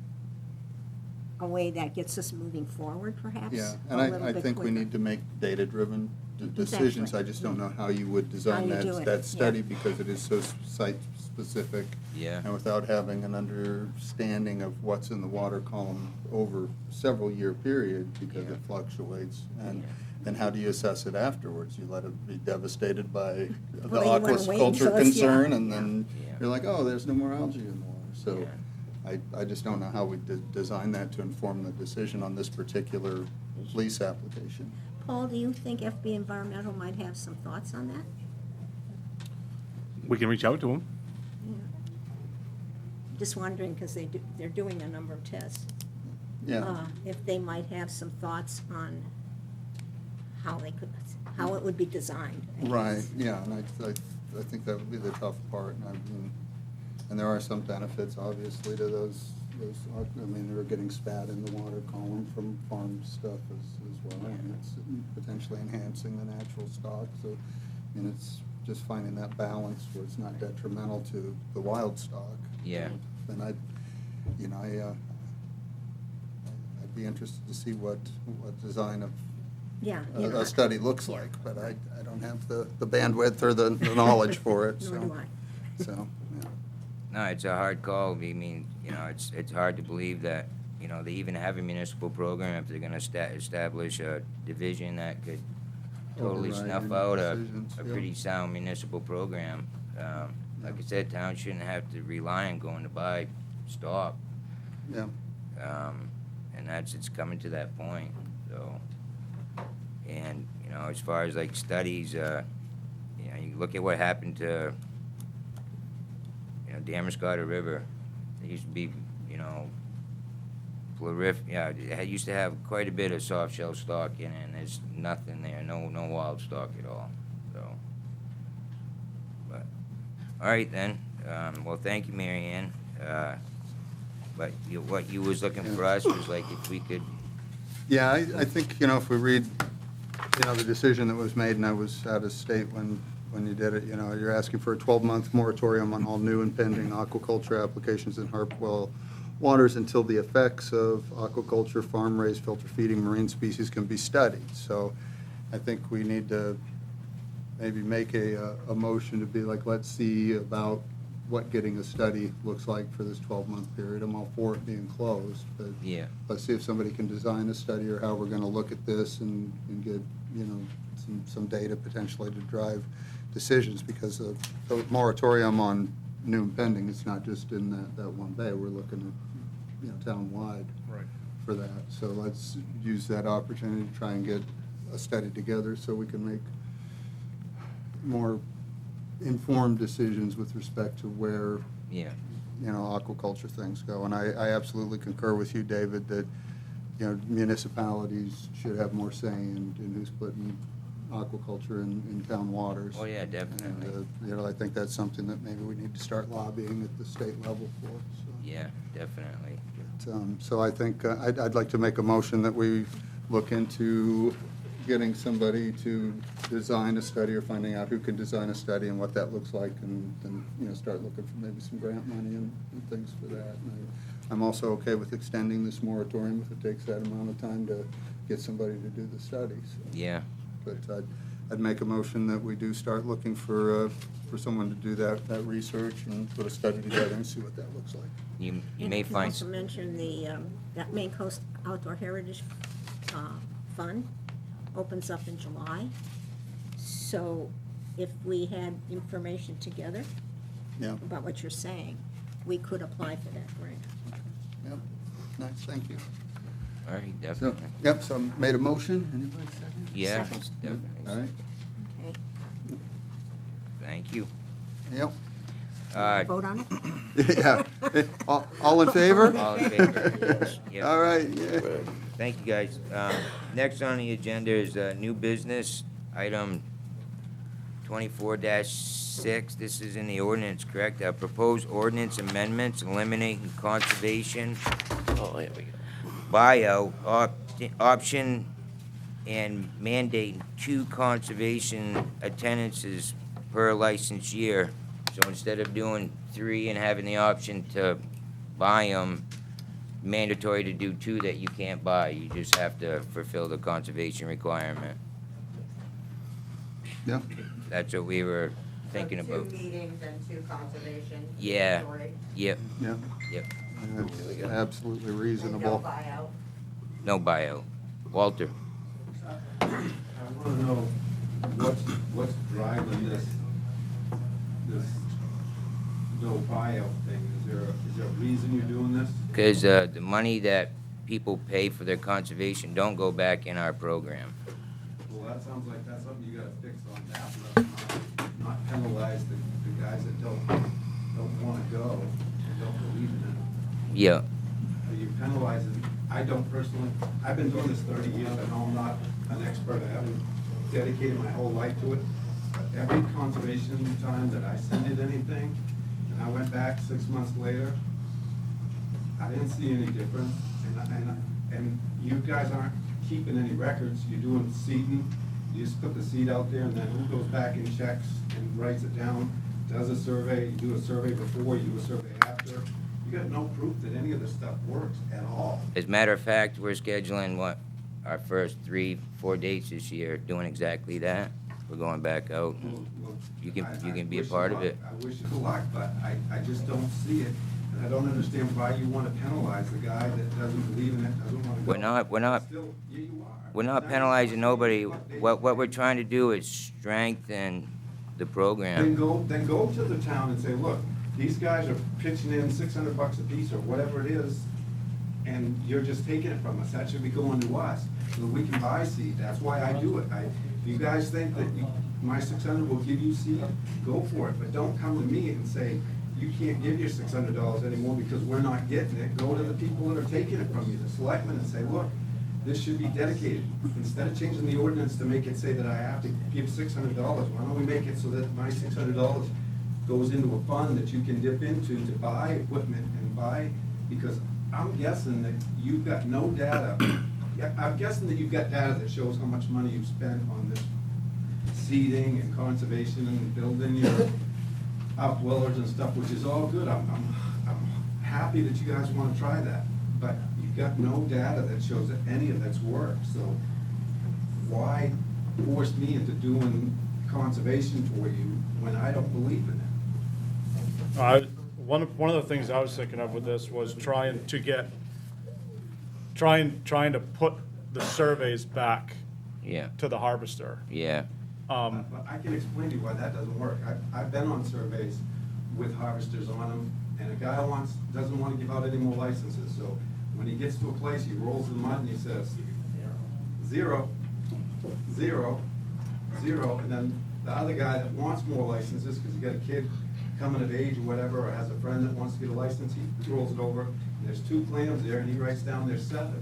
a way that gets us moving forward, perhaps. Yeah, a and little I bit think we quicker. need to make data-driven decisions. Exactly. I just don't know how you would design How you do that, it, that yeah. study because it is so site-specific. Yeah. And without having an understanding of what's in the water column over several-year period because Yeah. it fluctuates. And And how do you assess it afterwards? You let it be devastated by the Well, you wanna wait aquaculture until it's- yeah, concern, and then yeah. you're like, oh, there's no more algae in the water. So Yeah. I just don't know how we design that to inform the decision on this particular lease application. Paul, do you think FB Environmental might have some thoughts on that? We can reach out to them. Just wondering, because they're doing a number of tests. Yeah, If they might have some thoughts on how it would be designed. I guess. right, yeah, and I think that would be the tough part, and there are some benefits, obviously, to those, I mean, they're getting spat in the water column from farm stuff as well, and it's potentially enhancing the natural stock, so, and it's just finding that balance where it's not detrimental to the wild stock. Yeah. And I'd be interested to see what design of Yeah. a study looks like, but I don't have the bandwidth or the knowledge for it, so. Nor do I. So, yeah. No, it's a hard call. I mean, it's hard to believe that, they even have a municipal program if they're gonna establish a division that could totally Override snuff any out decisions, a yeah. pretty sound municipal program. Like I said, towns shouldn't have to rely on going to buy stock. Yeah, And it's coming to that point, so. And, as far as like studies, you look at what happened to, Damascotta River. It used to be, it used to have quite a bit of soft shell stock in it, and there's nothing there, no wild stock at all, so. But, all right then, well, thank you, Mary Ann. But what you was looking for us was like if we could, yeah, I think, if we read, the decision that was made, and I was out of state when you did it, you're asking for a 12-month moratorium on all new and pending aquaculture applications in Harpswell waters until the effects of aquaculture, farm-raised, filter feeding marine species can be studied. So I think we need to maybe make a motion to be like, let's see about what getting a study looks like for this 12-month period. I'm all for it being closed, but yeah, let's see if somebody can design a study or how we're going to look at this and get, some data potentially to drive decisions, because the moratorium on new and pending, it's not just in that one bay. We're looking at, town-wide for that. So let's use that opportunity to try and get a study together so we can make more informed decisions with respect to where, yeah, aquaculture things go. And I absolutely concur with you, David, that, municipalities should have more say in who's putting aquaculture in town waters. Oh, yeah, definitely. And, I think that's something that maybe we need to start lobbying at the state level for, so. yeah, definitely. So I think I'd like to make a motion that we look into getting somebody to design a study or finding out who can design a study and what that looks like, and start looking for maybe some grant money and things for that. And I'm also okay with extending this moratorium if it takes that amount of time to get somebody to do the study. So. Yeah, But I'd make a motion that we do start looking for someone to do that research and put a study together and see what that looks like. you And may you can find, also mention that Maine Coast Outdoor Heritage Fund opens up in July. So if we had information together Yeah, about what you're saying, we could apply for that grant. yep, nice, thank you. all right, So, definitely. yep, so I made a motion, anybody second? Yeah, Second. definitely. All right, Okay, Thank you. yep, vote on it? yeah. All in favor? All in favor? Yep. All right, yeah. Thank you, guys. Next on the agenda is new business, item 24-6. This is in the ordinance, correct? Proposed ordinance amendments eliminating conservation Oh, here we go. buyout option and mandating 2 conservation attendances per license year. So instead of doing 3 and having the option to buy them, mandatory to do 2 that you can't buy. You just have to fulfill the conservation requirement. Yeah, That's what we were thinking So about. 2 meetings and 2 conservation. Yeah. mandatory, Yep, yeah. yep. That's absolutely and no reasonable. buyout. No buyout. Walter? wanna know what's driving this no buyout thing? Is there a reason you're doing this? Because the money that people pay for their conservation don't go back in our program. Well, that sounds like that's something you gotta fix on that level, not penalize the guys that don't wanna go and don't believe in it. Yeah, Are you penalizing, I don't personally, I've been doing this 30 years, I know I'm not an expert, I haven't dedicated my whole life to it, but every conservation time that I sended anything, and I went back 6 months later, I didn't see any difference, and you guys aren't keeping any records, you're doing seeding, you just put the seed out there, and then who goes back and checks and writes it down, does a survey, you do a survey before, you do a survey after, you got no proof that any of this stuff works at all. as a matter of fact, we're scheduling our first 3-4 dates this year, doing exactly that. We're going back out, and Well, you can I be a wish part you of it. luck. I wish you luck, but I just don't see it, and I don't understand why you want to penalize the guy that doesn't believe in it, doesn't want to go. We're not Still, yeah, you are. We're not That's penalizing nobody. they- What we're trying to do is strengthen the Then program. go to the town and say, look, these guys are pitching in $600 a piece or whatever it is, and you're just taking it from us. That should be going to us, so that we can buy seed. That's why I do it. If you guys think that my 600 will give you seed, go for it, but don't come to me and say, you can't give your $600 anymore because we're not getting it. Go to the people that are taking it from you, the selectmen, and say, look, this should be dedicated. Instead of changing the ordinance to make it say that I have to give $600, why don't we make it so that my $600 goes into a fund that you can dip into to buy equipment and buy, because I'm guessing that you've got no data. Yeah, I'm guessing that you've got data that shows how much money you've spent on this seeding and conservation and building your upwellers and stuff, which is all good. I'm happy that you guys wanna try that, but you've got no data that shows that any of that's worked, so why force me into doing conservation for you when I don't believe in it? One of the things I was thinking of with this was trying to put the surveys back Yeah, to the harvester. yeah. But I can explain to you why that doesn't work. I've been on surveys with harvesters on them, and a guy doesn't want to give out any more licenses, so when he gets to a place, he rolls in the mud and he says, 0, 0, 0, and then the other guy that wants more licenses, because he got a kid coming of age or whatever, or has a friend that wants to get a license, he rolls it over, and there's 2 clams there, and he writes down there's 7.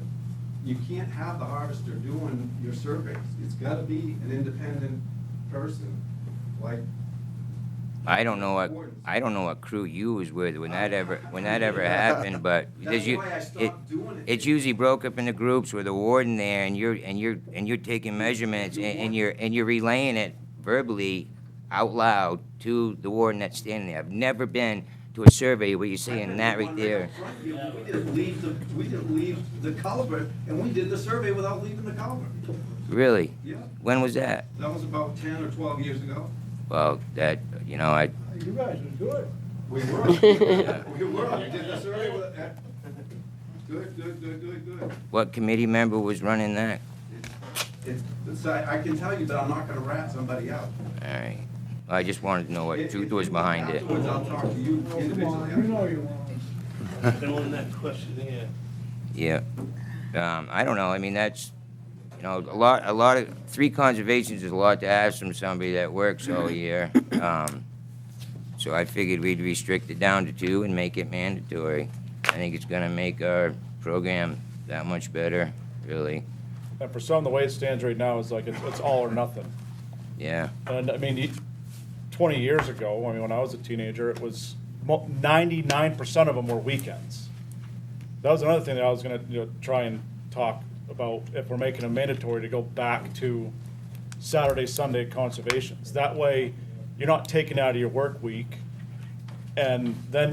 You can't have the harvester doing your surveys. It's gotta be an independent person, like. I don't know what crew you was with when that ever happened, but That's there's why I stopped doing it. it's usually broke up into groups with a warden there, and you're taking measurements, and you're relaying it verbally out loud to the warden that's standing there. I've never been to a survey where you're saying that right there. We didn't leave the culvert, and we did the survey without leaving the culvert. Really? Yeah, When was that? that was about 10 or 12 years ago. Well, that, You guys are good. We were. We did the survey with, good. what committee member was running that? I can tell you that I'm not gonna rat somebody out. All right. I just wanted to know what truth was behind it. Afterwards, I'll talk to you Come individually. on, you know you want. Filling that questionnaire. Yeah. I don't know. I mean, that's, a lot of, 3 conservations is a lot to ask from somebody that works all year. So I figured we'd restrict it down to 2 and make it mandatory. I think it's gonna make our program that much better, really. And for some, the way it stands right now is like it's all or nothing. Yeah. And I mean, 20 years ago, when I was a teenager, it was 99% of them were weekends. That was another thing that I was gonna try and talk about, if we're making it mandatory to go back to Saturday, Sunday conservations. That way, you're not taking out of your work week, and then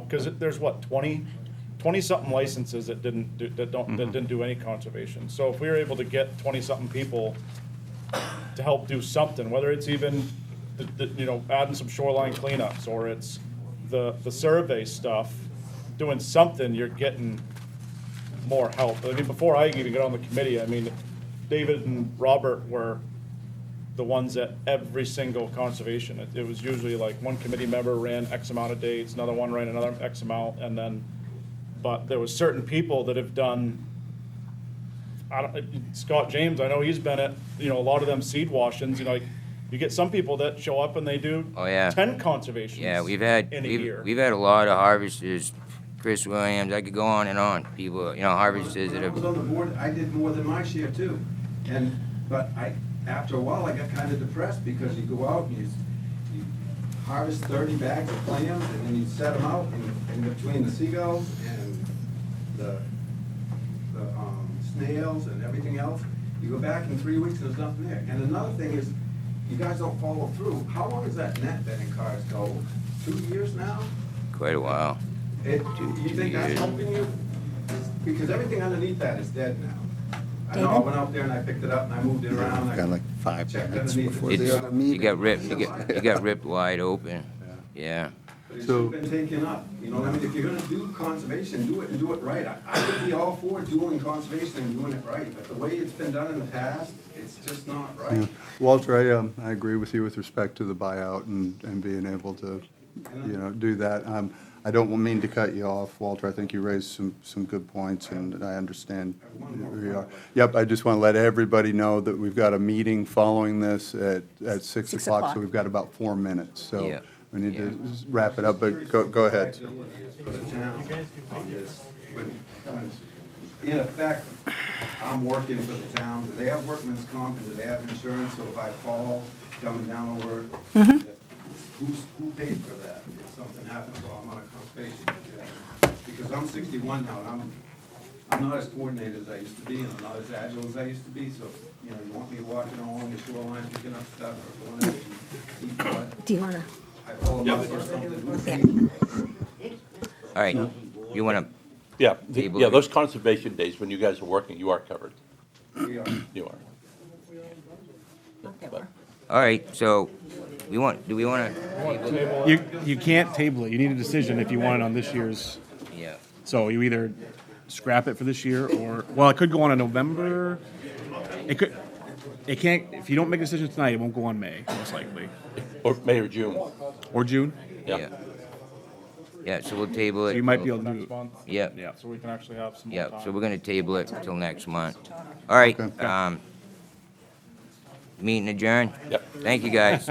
because there's what, 20-something licenses that didn't do any conservation. So if we were able to get 20-something people to help do something, whether it's even adding some shoreline cleanups, or it's the survey stuff, doing something, you're getting more help. I mean, before I even got on the committee, I mean, David and Robert were the ones that every single conservation, it was usually like one committee member ran X amount of dates, another one ran another X amount, and then, but there was certain people that have done, Scott James, I know he's been at, a lot of them seed washings, like, you get some people that show up and they do Oh, yeah. 10 conservations Yeah, we've had in a year. we've had a lot of harvesters. Chris Williams, I could go on and on. People, harvesters that When I was on have. the board, I did more than my share too. But after a while, I got kind of depressed because you go out and you harvest 30 bags of clams and then you set them out in between the seagulls and the snails and everything else. You go back in 3 weeks and there's nothing there. And another thing is, you guys don't follow through. How long has that net been in Carsco? 2 years now? Quite a while. You think that's years. helping you? Because everything underneath that is dead now. I know, I went out there and I picked it up and I moved it around. I Got like 5 checked minutes underneath it. before It's, the other meeting. you got ripped. You got ripped wide open. Yeah. But it's So- been taken up, you know what I mean? If you're gonna do conservation, do it and do it right. I would be all for doing conservation and doing it right, but the way it's been done in the past, it's just not Yeah. right. Walter, I agree with you with respect to the buyout and being able to, do that. I don't mean to cut you off, Walter. I think you raised some good points, and I understand who you are. Yep, I just want to let everybody know that we've got a meeting following this at 6 6 o'clock, o'clock. so we've got about 4 minutes. So Yeah. we need to wrap it up, but go ahead. For the town on this. When, in effect, I'm working for the town. Do they have workman's comp and do they have insurance? So if I fall coming down over, who paid for that? If something happens while I'm on a conservation? Because I'm 61 now and I'm not as coordinated as I used to be and I'm not as agile as I used to be. So, you want me walking along the shoreline picking up stuff or going out and eat what? Do you want to? I fall up or something. Who's paying? All right. You want to? Yeah, Table yeah, it. those conservation days, when you guys are working, you are covered. We are. You are. All right. So, do we want to? You can't table it. You need a decision if you want it on this year's. Yeah. So you either scrap it for this year or, well, it could go on in November. It can't, if you don't make a decision tonight, it won't go on May, most likely. Or May or June. Or June? Yeah. Yeah. So we'll table So it. you might be able to do Next it. month. Yeah. Yeah. So we can actually have some more Yeah. time. So we're gonna table it till next month. All right. Meeting adjourned. Yep. Thank you, guys.